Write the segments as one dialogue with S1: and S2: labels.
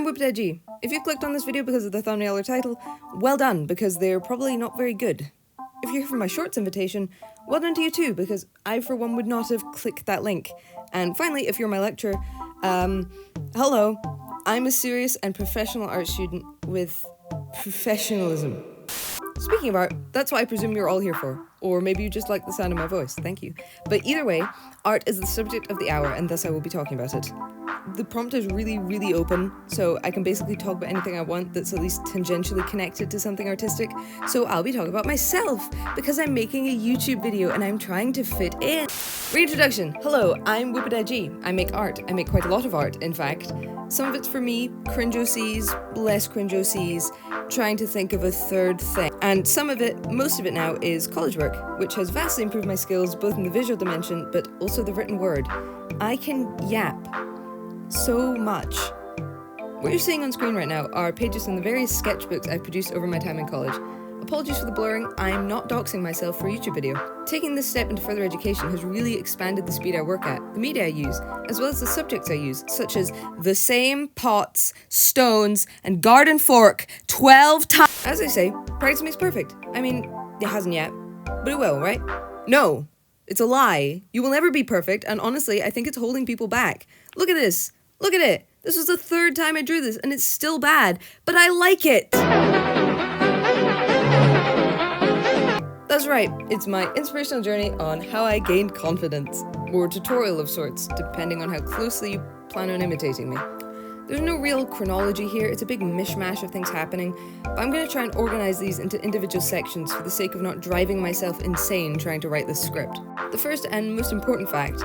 S1: I'm Whoopadagee. If you clicked on this video because of the thumbnail or title, well done, because they're probably not very good. If you're here for my shorts invitation, well done to you too, because I for one would not have clicked that link. And finally, if you're my lecturer, hello, I'm a serious and professional art student with professionalism. Speaking of art, that's what I presume you're all here for. Or maybe you just like the sound of my voice, thank you. But either way, art is the subject of the hour, and thus I will be talking about it. The prompt is really open, so I can basically talk about anything I want that's at least tangentially connected to something artistic. So I'll be talking about myself, because I'm making a YouTube video and I'm trying to fit in. Reintroduction. Hello, I'm Whoopadagee. I make art. I make quite a lot of art, in fact. Some of it's for me, cringe OCs, less cringe OCs, trying to think of a third thing. And some of it, most of it now, is college work, which has vastly improved my skills both in the visual dimension, but also the written word. I can yap so much. What you're seeing on screen right now are pages from the various sketchbooks I've produced over my time in college. Apologies for the blurring, I'm not doxing myself for a YouTube video. Taking this step into further education has really expanded the speed I work at, the media I use, as well as the subjects I use, such as the same pots, stones, and garden fork 12 times. As I say, practice makes perfect. I mean, it hasn't yet, but it will, right? No, it's a lie. You will never be perfect, and honestly, I think it's holding people back. Look at this. Look at it. This was the third time I drew this, and it's still bad, but I like it. That's right, it's my inspirational journey on how I gained confidence, or a tutorial of sorts, depending on how closely you plan on imitating me. There's no real chronology here, it's a big mishmash of things happening, but I'm going to try and organize these into individual sections for the sake of not driving myself insane trying to write this script. The first and most important fact: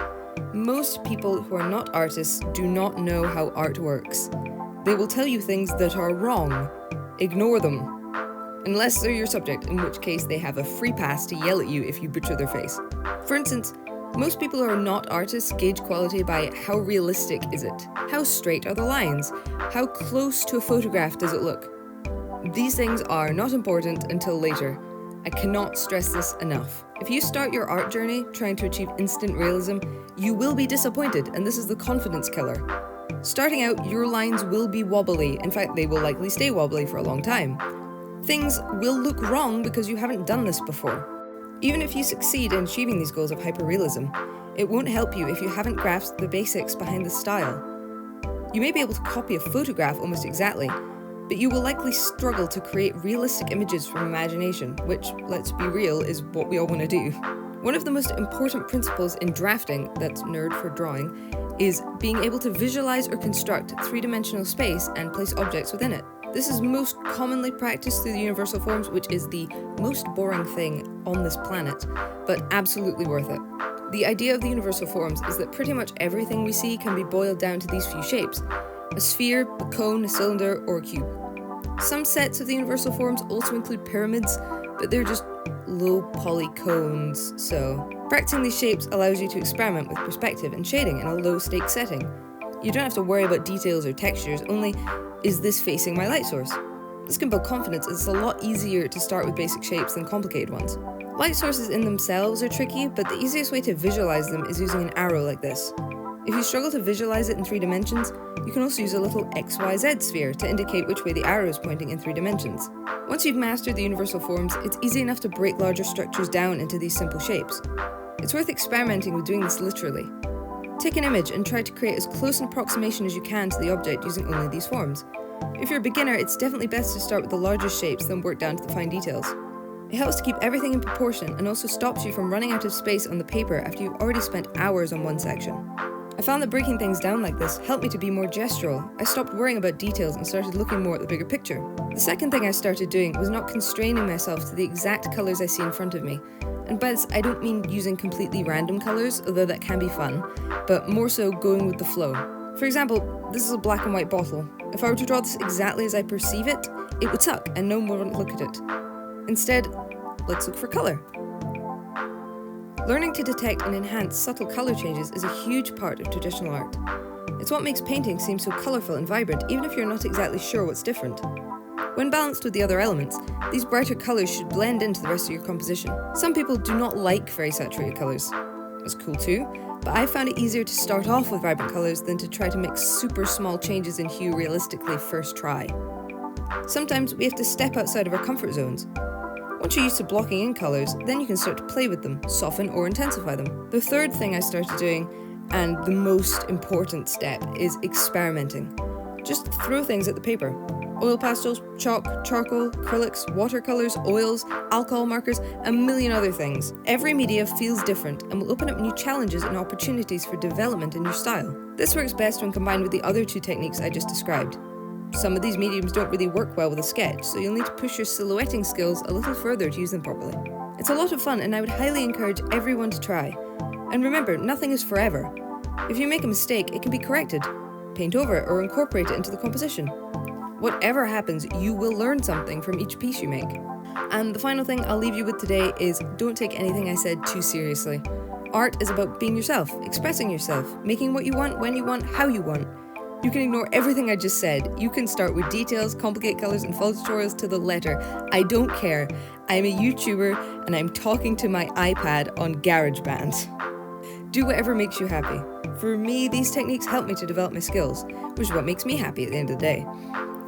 S1: most people who are not artists do not know how art works. They will tell you things that are wrong. Ignore them. Unless they're your subject, in which case they have a free pass to yell at you if you butcher their face. For instance, most people who are not artists gauge quality by how realistic is it? How straight are the lines? How close to a photograph does it look? These things are not important until later. I cannot stress this enough. If you start your art journey trying to achieve instant realism, you will be disappointed, and this is the confidence killer. Starting out, your lines will be wobbly. In fact, they will likely stay wobbly for a long time. Things will look wrong because you haven't done this before. Even if you succeed in achieving these goals of hyperrealism, it won't help you if you haven't grasped the basics behind the style. You may be able to copy a photograph almost exactly, but you will likely struggle to create realistic images from imagination, which, let's be real, is what we all want to do. One of the most important principles in drafting, that's nerd for drawing, is being able to visualize or construct three-dimensional space and place objects within it. This is most commonly practiced through the universal forms, which is the most boring thing on this planet, but absolutely worth it. The idea of the universal forms is that pretty much everything we see can be boiled down to these few shapes: a sphere, a cone, a cylinder, or a cube. Some sets of the universal forms also include pyramids, but they're just low poly cones, so practicing these shapes allows you to experiment with perspective and shading in a low stake setting. You don't have to worry about details or textures, only, is this facing my light source? This can build confidence, as it's a lot easier to start with basic shapes than complicated ones. Light sources in themselves are tricky, but the easiest way to visualize them is using an arrow like this. If you struggle to visualize it in 3 dimensions, you can also use a little XYZ sphere to indicate which way the arrow is pointing in 3 dimensions. Once you've mastered the universal forms, it's easy enough to break larger structures down into these simple shapes. It's worth experimenting with doing this literally. Take an image and try to create as close an approximation as you can to the object using only these forms. If you're a beginner, it's definitely best to start with the largest shapes, then work down to the fine details. It helps to keep everything in proportion and also stops you from running out of space on the paper after you've already spent hours on one section. I found that breaking things down like this helped me to be more gestural. I stopped worrying about details and started looking more at the bigger picture. The second thing I started doing was not constraining myself to the exact colours I see in front of me. And by this, I don't mean using completely random colours, although that can be fun, but more so going with the flow. For example, this is a black and white bottle. If I were to draw this exactly as I perceive it, it would suck and no one would look at it. Instead, let's look for colour. Learning to detect and enhance subtle colour changes is a huge part of traditional art. It's what makes painting seem so colourful and vibrant, even if you're not exactly sure what's different. When balanced with the other elements, these brighter colours should blend into the rest of your composition. Some people do not like very saturated colours. That's cool too. but I found it easier to start off with vibrant colours than to try to make super small changes in hue realistically first try. Sometimes we have to step outside of our comfort zones. Once you're used to blocking in colours, then you can start to play with them, soften or intensify them. The third thing I started doing, and the most important step, is experimenting. Just throw things at the paper. Oil pastels, chalk, charcoal, acrylics, watercolours, oils, alcohol markers, a million other things. Every media feels different and will open up new challenges and opportunities for development in your style. This works best when combined with the other two techniques I just described. Some of these mediums don't really work well with a sketch, so you'll need to push your silhouetting skills a little further to use them properly. It's a lot of fun and I would highly encourage everyone to try. And remember, nothing is forever. If you make a mistake, it can be corrected. Paint over it or incorporate it into the composition. Whatever happens, you will learn something from each piece you make. And the final thing I'll leave you with today is don't take anything I said too seriously. Art is about being yourself, expressing yourself, making what you want, when you want, how you want. You can ignore everything I just said. You can start with details, complicate colours and follow tutorials to the letter. I don't care. I'm a YouTuber and I'm talking to my iPad on GarageBand. Do whatever makes you happy. For me, these techniques help me to develop my skills, which is what makes me happy at the end of the day.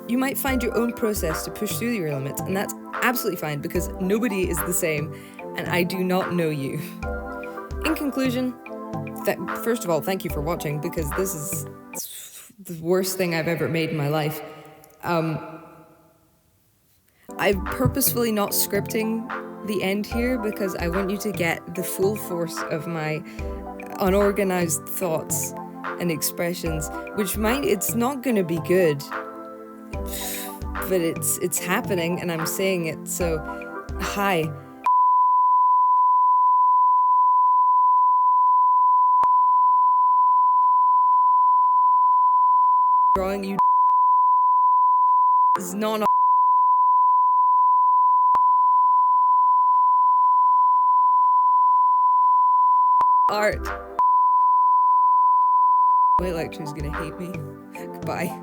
S1: You might find your own process to push through your limits, and that's absolutely fine because nobody is the same, and I do not know you. In conclusion, first of all, thank you for watching because this is the worst thing I've ever made in my life. I'm purposefully not scripting the end here because I want you to get the full force of my unorganized thoughts and expressions, which it's not gonna be good. But it's happening and I'm saying it, so hi. Drawing you is not art. My lecturer's gonna hate me. Goodbye.